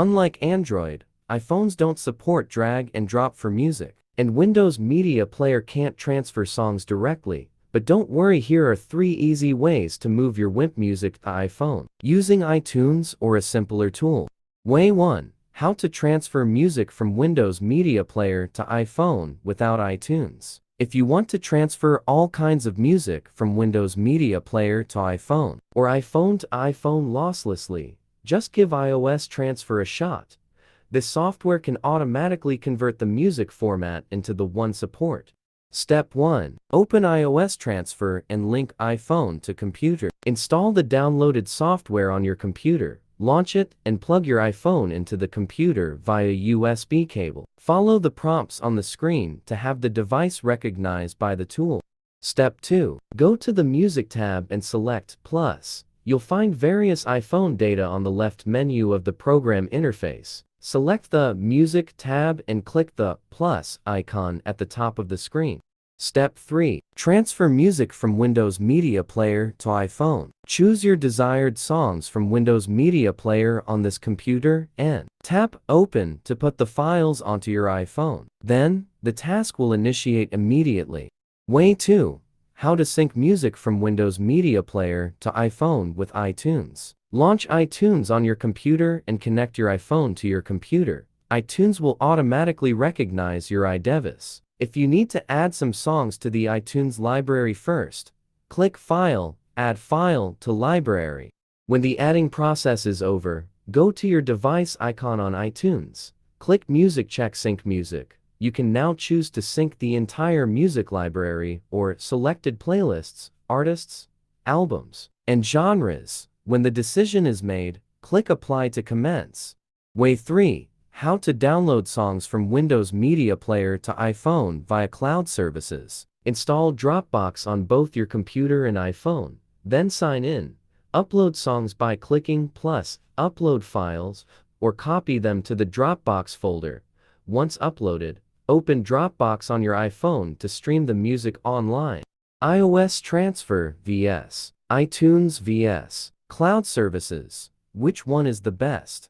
Unlike Android, iPhones don't support drag and drop for music, and Windows Media Player can't transfer songs directly. But don't worry, here are 3 easy ways to move your WIMP music to iPhone, using iTunes or a simpler tool. Way 1. How to transfer music from Windows Media Player to iPhone without iTunes. If you want to transfer all kinds of music from Windows Media Player to iPhone, or iPhone to iPhone losslessly, just give iOS Transfer a shot. This software can automatically convert the music format into the one support. Step 1. Open iOS Transfer and link iPhone to computer. Install the downloaded software on your computer, launch it, and plug your iPhone into the computer via USB cable. Follow the prompts on the screen to have the device recognized by the tool. Step 2. Go to the Music tab and select Plus. You'll find various iPhone data on the left menu of the program interface. Select the Music tab and click the plus icon at the top of the screen. Step 3. Transfer music from Windows Media Player to iPhone. Choose your desired songs from Windows Media Player on this computer and tap Open to put the files onto your iPhone. Then, the task will initiate immediately. Way 2. How to sync music from Windows Media Player to iPhone with iTunes. Launch iTunes on your computer and connect your iPhone to your computer. iTunes will automatically recognize your iDevice. If you need to add some songs to the iTunes library first, click File, Add File to Library. When the adding process is over, go to your device icon on iTunes. Click Music, check Sync Music. You can now choose to sync the entire music library or selected playlists, artists, albums, and genres. When the decision is made, click Apply to commence. Way 3. How to download songs from Windows Media Player to iPhone via cloud services. Install Dropbox on both your computer and iPhone. Then sign in. Upload songs by clicking plus Upload Files, or copy them to the Dropbox folder. Once uploaded, open Dropbox on your iPhone to stream the music online. iOS Transfer vs. iTunes vs. Cloud services. Which one is the best?